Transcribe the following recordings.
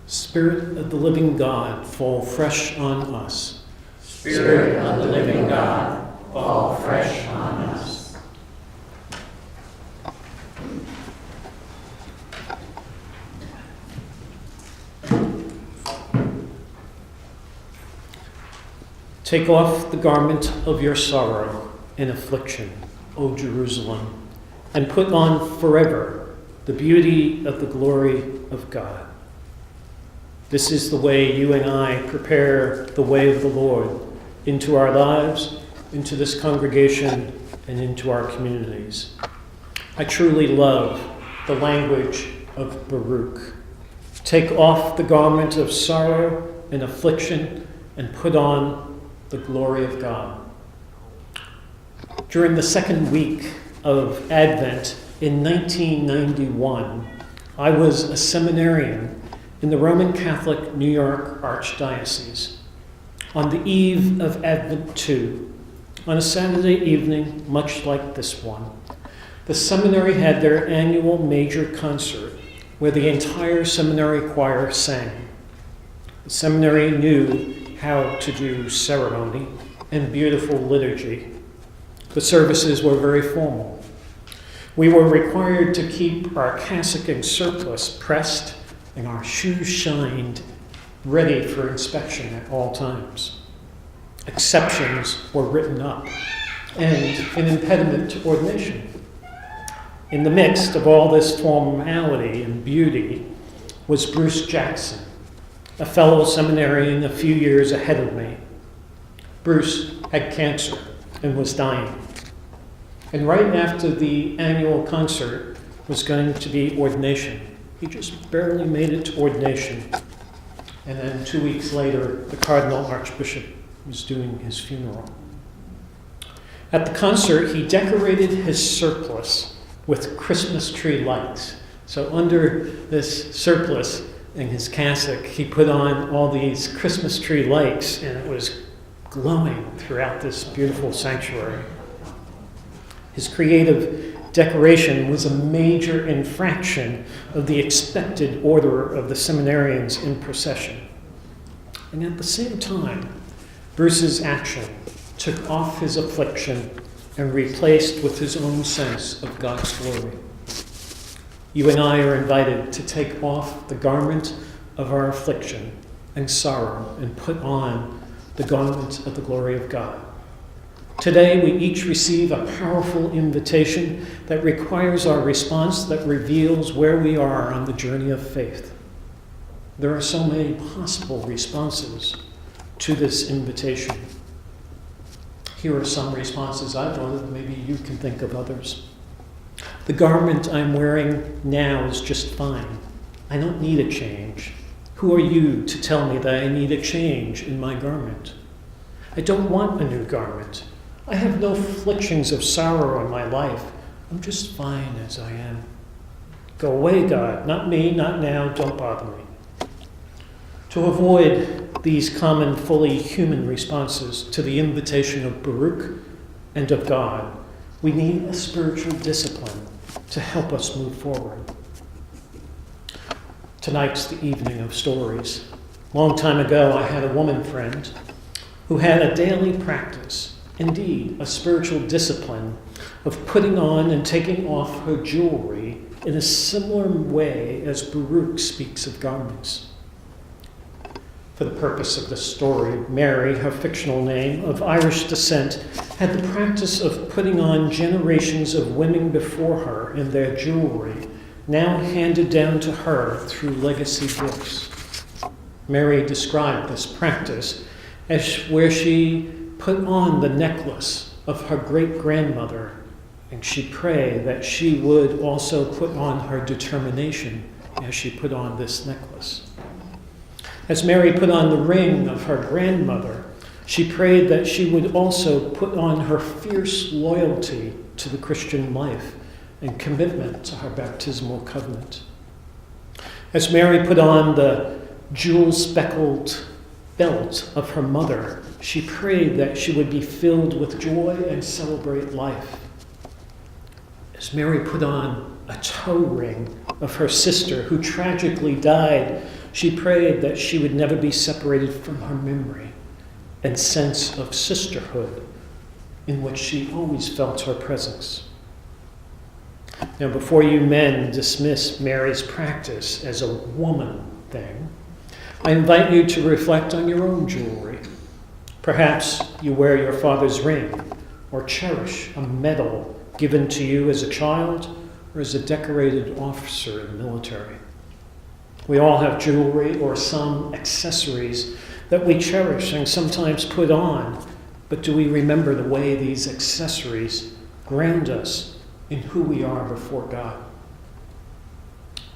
Spirit of the living God, fall fresh on us. Spirit of the living God, fall fresh on us. Take off the garment of your sorrow and affliction, O Jerusalem, and put on forever the beauty of the glory of God. This is the way you and I prepare the way of the Lord into our lives, into this congregation, and into our communities. I truly love the language of Baruch. Take off the garment of sorrow and affliction and put on the glory of God. During the second week of Advent in 1991, I was a seminarian in the Roman Catholic New York Archdiocese. On the eve of Advent 2, on a Saturday evening much like this one, the seminary had their annual major concert where the entire seminary choir sang. The seminary knew how to do ceremony and beautiful liturgy. The services were very formal. We were required to keep our cassock and surplice pressed and our shoes shined, ready for inspection at all times. Exceptions were written up, and an impediment to ordination. In the midst of all this formality and beauty was Bruce Jackson, a fellow seminarian a few years ahead of me. Bruce had cancer and was dying. And right after the annual concert was going to be ordination. He just barely made it to ordination. And then 2 weeks later, the Cardinal Archbishop was doing his funeral. At the concert, he decorated his surplice with Christmas tree lights. So under this surplice and his cassock, he put on all these Christmas tree lights, and it was glowing throughout this beautiful sanctuary. His creative decoration was a major infraction of the expected order of the seminarians in procession. And at the same time, Bruce's action took off his affliction and replaced with his own sense of God's glory. You and I are invited to take off the garment of our affliction and sorrow and put on the garment of the glory of God. Today, we each receive a powerful invitation that requires our response, that reveals where we are on the journey of faith. There are so many possible responses to this invitation. Here are some responses I thought of. Maybe you can think of others. The garment I'm wearing now is just fine. I don't need a change. Who are you to tell me that I need a change in my garment? I don't want a new garment. I have no afflictions of sorrow in my life. I'm just fine as I am. Go away, God. Not me, not now. Don't bother me. To avoid these common, fully human responses to the invitation of Baruch and of God, we need a spiritual discipline to help us move forward. Tonight's the evening of stories. A long time ago, I had a woman friend who had a daily practice, indeed, a spiritual discipline of putting on and taking off her jewelry in a similar way as Baruch speaks of garments. For the purpose of this story, Mary, her fictional name, of Irish descent, had the practice of putting on generations of women before her in their jewelry, now handed down to her through legacy gifts. Mary described this practice as where she put on the necklace of her great-grandmother, and she prayed that she would also put on her determination as she put on this necklace. As Mary put on the ring of her grandmother, she prayed that she would also put on her fierce loyalty to the Christian life and commitment to her baptismal covenant. As Mary put on the jewel-speckled belt of her mother, she prayed that she would be filled with joy and celebrate life. As Mary put on a toe ring of her sister who tragically died, She prayed that she would never be separated from her memory and sense of sisterhood in which she always felt her presence. Now, before you men dismiss Mary's practice as a woman thing, I invite you to reflect on your own jewelry. Perhaps you wear your father's ring or cherish a medal given to you as a child or as a decorated officer in the military. We all have jewelry or some accessories that we cherish and sometimes put on, but do we remember the way these accessories ground us in who we are before God?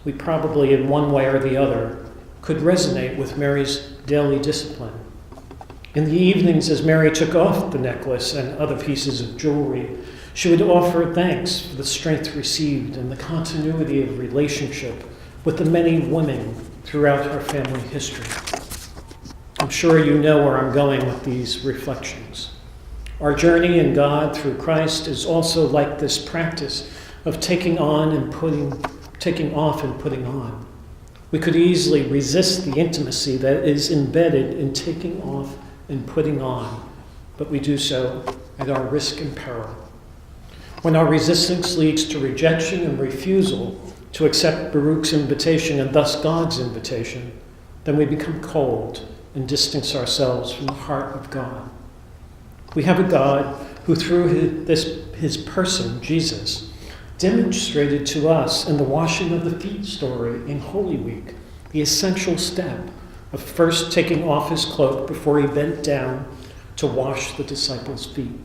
We probably, in one way or the other, could resonate with Mary's daily discipline. In the evenings, as Mary took off the necklace and other pieces of jewelry, she would offer thanks for the strength received and the continuity of relationship with the many women throughout her family history. I'm sure you know where I'm going with these reflections. Our journey in God through Christ is also like this practice of taking off and putting on. We could easily resist the intimacy that is embedded in taking off and putting on, but we do so at our risk and peril. When our resistance leads to rejection and refusal to accept Baruch's invitation and thus God's invitation, then we become cold and distance ourselves from the heart of God. We have a God who, through his person, Jesus, demonstrated to us in the washing of the feet story in Holy Week the essential step of first taking off his cloak before he bent down to wash the disciples' feet.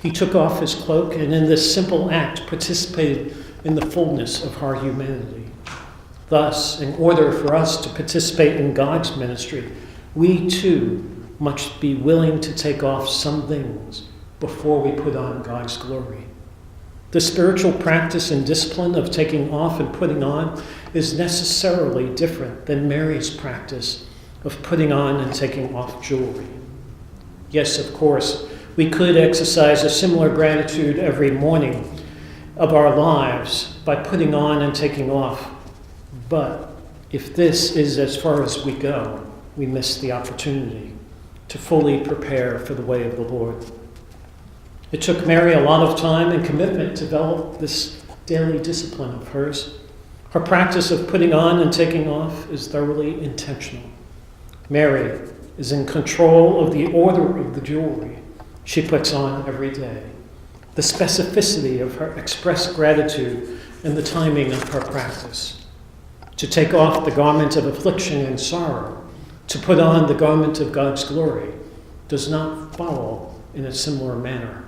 He took off his cloak and in this simple act participated in the fullness of our humanity. Thus, in order for us to participate in God's ministry, we too must be willing to take off some things before we put on God's glory. The spiritual practice and discipline of taking off and putting on is necessarily different than Mary's practice of putting on and taking off jewelry. Yes, of course, we could exercise a similar gratitude every morning of our lives by putting on and taking off. But if this is as far as we go, we miss the opportunity to fully prepare for the way of the Lord. It took Mary a lot of time and commitment to develop this daily discipline of hers. Her practice of putting on and taking off is thoroughly intentional. Mary is in control of the order of the jewelry she puts on every day, the specificity of her expressed gratitude, and the timing of her practice. To take off the garment of affliction and sorrow, to put on the garment of God's glory, does not follow in a similar manner.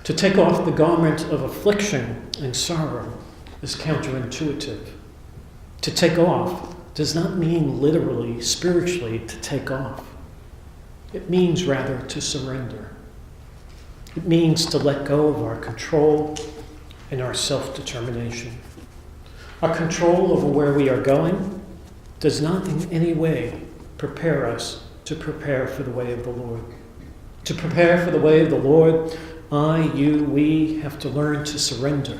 To take off the garment of affliction and sorrow is counterintuitive. To take off does not mean literally, spiritually, to take off. It means rather to surrender. It means to let go of our control and our self-determination. Our control over where we are going does not in any way prepare us to prepare for the way of the Lord. To prepare for the way of the Lord, we have to learn to surrender,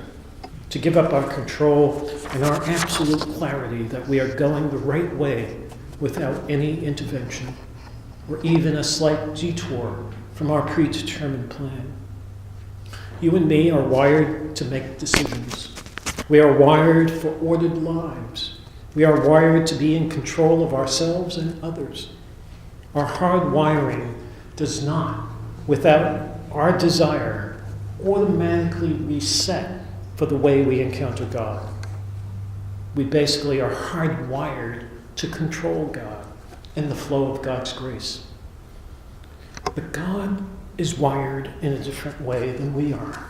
to give up our control and our absolute clarity that we are going the right way without any intervention or even a slight detour from our predetermined plan. You and me are wired to make decisions. We are wired for ordered lives. We are wired to be in control of ourselves and others. Our hard wiring does not, without our desire, automatically reset for the way we encounter God. We basically are hardwired to control God and the flow of God's grace. But God is wired in a different way than we are.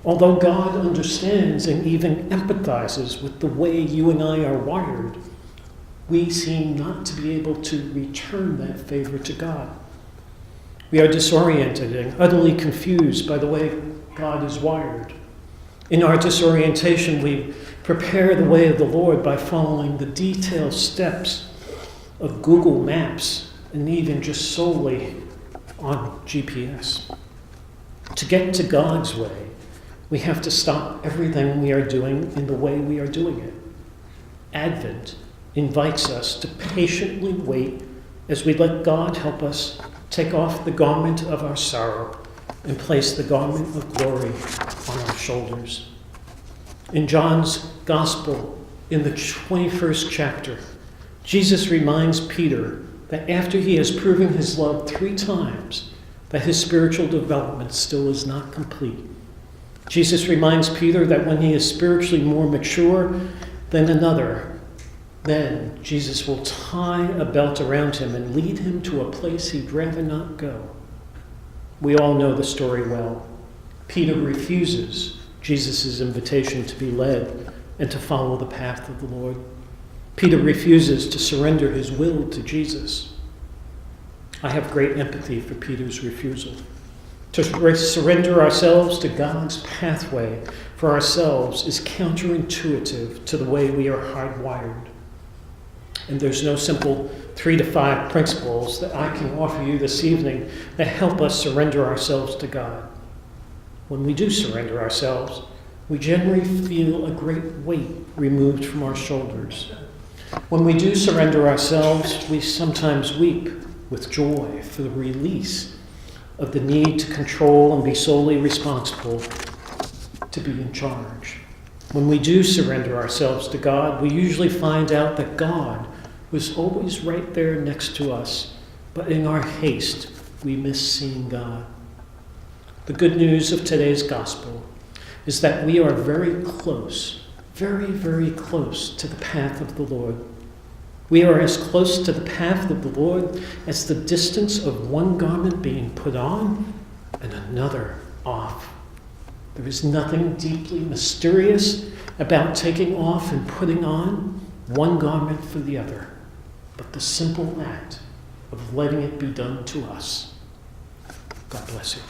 Although God understands and even empathizes with the way you and I are wired, we seem not to be able to return that favor to God. We are disoriented and utterly confused by the way God is wired. In our disorientation, we prepare the way of the Lord by following the detailed steps of Google Maps and even just solely on GPS. To get to God's way, we have to stop everything we are doing in the way we are doing it. Advent invites us to patiently wait as we let God help us take off the garment of our sorrow and place the garment of glory on our shoulders. In John's Gospel, in the 21st chapter, Jesus reminds Peter that after he has proven his love 3 times, that his spiritual development still is not complete. Jesus reminds Peter that when he is spiritually more mature than another, then Jesus will tie a belt around him and lead him to a place he'd rather not go. We all know the story well. Peter refuses Jesus' invitation to be led and to follow the path of the Lord. Peter refuses to surrender his will to Jesus. I have great empathy for Peter's refusal. To surrender ourselves to God's pathway for ourselves is counterintuitive to the way we are hardwired. And there's no simple 3 to 5 principles that I can offer you this evening that help us surrender ourselves to God. When we do surrender ourselves, we generally feel a great weight removed from our shoulders. When we do surrender ourselves, we sometimes weep with joy for the release of the need to control and be solely responsible, to be in charge. When we do surrender ourselves to God, we usually find out that God was always right there next to us, but in our haste, we miss seeing God. The good news of today's gospel is that we are very close, very, very close to the path of the Lord. We are as close to the path of the Lord as the distance of one garment being put on and another off. There is nothing deeply mysterious about taking off and putting on one garment for the other, but the simple act of letting it be done to us. God bless you.